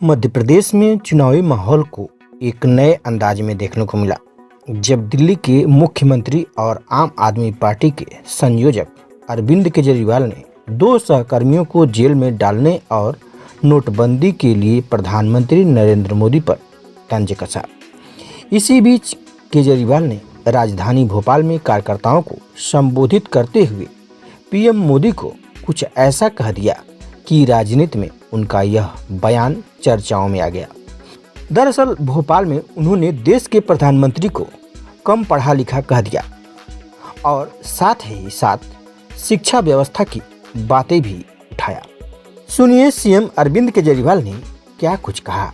मध्य प्रदेश में चुनावी माहौल को एक नए अंदाज में देखने को मिला जब दिल्ली के मुख्यमंत्री और आम आदमी पार्टी के संयोजक अरविंद केजरीवाल ने दो सहकर्मियों को जेल में डालने और नोटबंदी के लिए प्रधानमंत्री नरेंद्र मोदी पर तंज कसा। इसी बीच केजरीवाल ने राजधानी भोपाल में कार्यकर्ताओं को संबोधित करते हुए पीएम मोदी को कुछ ऐसा कह दिया कि राजनीति में उनका यह बयान चर्चाओं में आ गया। दरअसल भोपाल में उन्होंने देश के प्रधानमंत्री को कम पढ़ा लिखा कह दिया और साथ ही साथ शिक्षा व्यवस्था की बातें भी उठाया। सुनिए सीएम अरविंद केजरीवाल ने क्या कुछ कहा।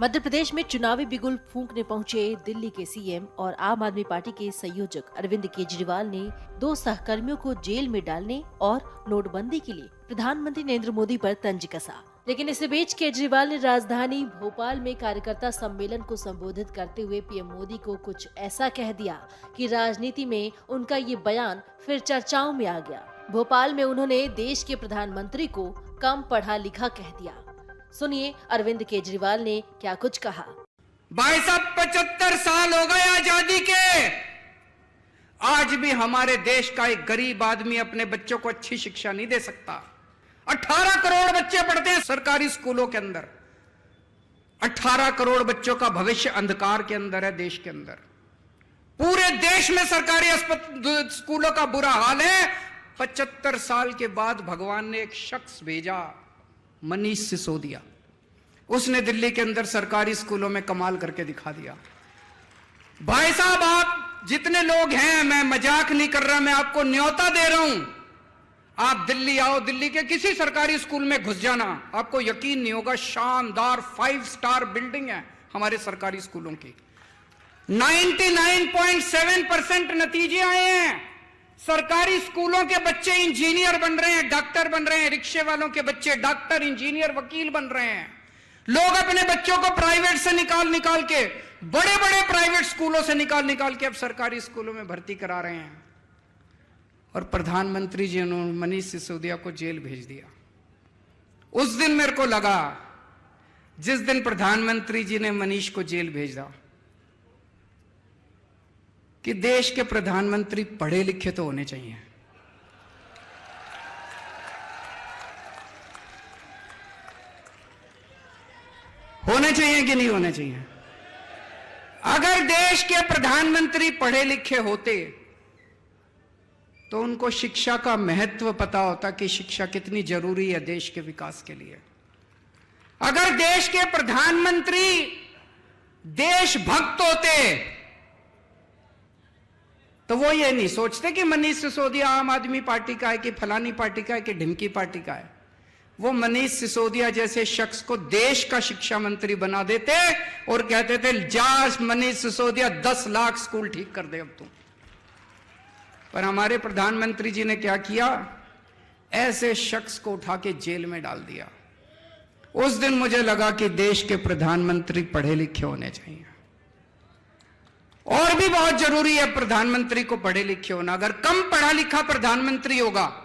मध्य प्रदेश में चुनावी बिगुल फूंकने पहुंचे दिल्ली के सीएम और आम आदमी पार्टी के संयोजक अरविंद केजरीवाल ने दो सहकर्मियों को जेल में डालने और नोटबंदी के लिए प्रधानमंत्री नरेंद्र मोदी पर तंज कसा। लेकिन इस बीच केजरीवाल ने राजधानी भोपाल में कार्यकर्ता सम्मेलन को संबोधित करते हुए पीएम मोदी को कुछ ऐसा कह दिया कि राजनीति में उनका ये बयान फिर चर्चाओं में आ गया। भोपाल में उन्होंने देश के प्रधानमंत्री को कम पढ़ा लिखा कह दिया। सुनिए अरविंद केजरीवाल ने क्या कुछ कहा। भाई साहब 75 साल हो गए आजादी के, आज भी हमारे देश का एक गरीब आदमी अपने बच्चों को अच्छी शिक्षा नहीं दे सकता। 18 करोड़ बच्चे पढ़ते हैं सरकारी स्कूलों के अंदर। 18 करोड़ बच्चों का भविष्य अंधकार के अंदर है। देश के अंदर पूरे देश में सरकारी स्कूलों का बुरा हाल है। 75 साल के बाद भगवान ने एक शख्स भेजा, मनीष सिसोदिया। उसने दिल्ली के अंदर सरकारी स्कूलों में कमाल करके दिखा दिया। भाई साहब आप जितने लोग हैं, मैं मजाक नहीं कर रहा, मैं आपको न्योता दे रहा हूं। आप दिल्ली आओ, दिल्ली के किसी सरकारी स्कूल में घुस जाना, आपको यकीन नहीं होगा, शानदार 5 स्टार बिल्डिंग है हमारे सरकारी स्कूलों की। 99.7% नतीजे आए हैं। सरकारी स्कूलों के बच्चे इंजीनियर बन रहे हैं, डॉक्टर बन रहे हैं। रिक्शे वालों के बच्चे डॉक्टर, इंजीनियर, वकील बन रहे हैं। लोग अपने बच्चों को प्राइवेट से निकाल के, बड़े बड़े प्राइवेट स्कूलों से निकाल के अब सरकारी स्कूलों में भर्ती करा रहे हैं। और प्रधानमंत्री जी ने मनीष सिसोदिया को जेल भेज दिया। उस दिन मेरे को लगा, जिस दिन प्रधानमंत्री जी ने मनीष को जेल भेजा, कि देश के प्रधानमंत्री पढ़े लिखे तो होने चाहिए। होने चाहिए कि नहीं होने चाहिए? अगर देश के प्रधानमंत्री पढ़े लिखे होते तो उनको शिक्षा का महत्व पता होता कि शिक्षा कितनी जरूरी है देश के विकास के लिए। अगर देश के प्रधानमंत्री देशभक्त होते तो वो ये नहीं सोचते कि मनीष सिसोदिया आम आदमी पार्टी का है कि फलानी पार्टी का है कि ढिमकी पार्टी का है। वो मनीष सिसोदिया जैसे शख्स को देश का शिक्षा मंत्री बना देते और कहते थे, जा मनीष सिसोदिया 10 लाख स्कूल ठीक कर दे अब तू। पर हमारे प्रधानमंत्री जी ने क्या किया? ऐसे शख्स को उठा के जेल में डाल दिया। उस दिन मुझे लगा कि देश के प्रधानमंत्री पढ़े लिखे होने चाहिए। और भी बहुत जरूरी है प्रधानमंत्री को पढ़े लिखे होना। अगर कम पढ़ा लिखा प्रधानमंत्री होगा,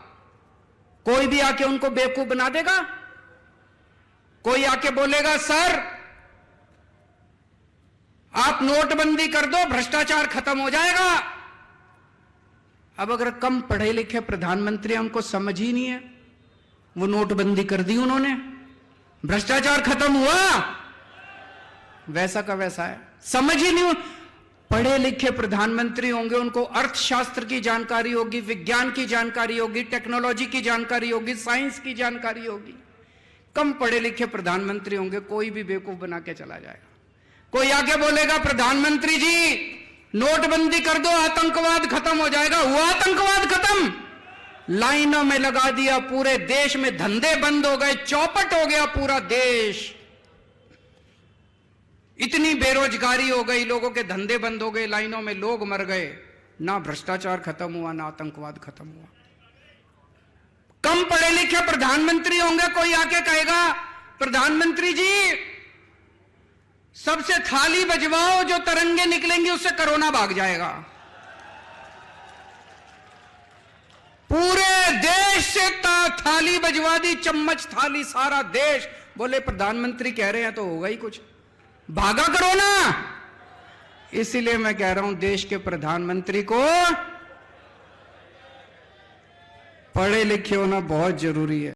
कोई भी आके उनको बेवकूफ बना देगा। कोई आके बोलेगा, सर आप नोटबंदी कर दो, भ्रष्टाचार खत्म हो जाएगा। अब अगर कम पढ़े लिखे प्रधानमंत्री, हमको समझ ही नहीं है, वो नोटबंदी कर दी उन्होंने, भ्रष्टाचार खत्म हुआ, वैसा का वैसा है, समझ ही नहीं। पढ़े लिखे प्रधानमंत्री होंगे, उनको अर्थशास्त्र की जानकारी होगी, विज्ञान की जानकारी होगी, टेक्नोलॉजी की जानकारी होगी, साइंस की जानकारी होगी। कम पढ़े लिखे प्रधानमंत्री होंगे, कोई भी बेवकूफ बना के चला जाएगा। कोई आके बोलेगा, प्रधानमंत्री जी नोटबंदी कर दो, आतंकवाद खत्म हो जाएगा। हुआ आतंकवाद खत्म? लाइनों में लगा दिया, पूरे देश में धंधे बंद हो गए, चौपट हो गया पूरा देश। इतनी बेरोजगारी हो गई, लोगों के धंधे बंद हो गए, लाइनों में लोग मर गए। ना भ्रष्टाचार खत्म हुआ, ना आतंकवाद खत्म हुआ। कम पढ़े लिखे प्रधानमंत्री होंगे, कोई आके कहेगा, प्रधानमंत्री जी सबसे थाली बजवाओ, जो तरंगे निकलेंगी उससे कोरोना भाग जाएगा। पूरे देश से थाली बजवा दी, चम्मच थाली, सारा देश बोले प्रधानमंत्री कह रहे हैं तो होगा ही कुछ, भागा करो ना। इसीलिए मैं कह रहा हूं देश के प्रधानमंत्री को पढ़े लिखे होना बहुत जरूरी है।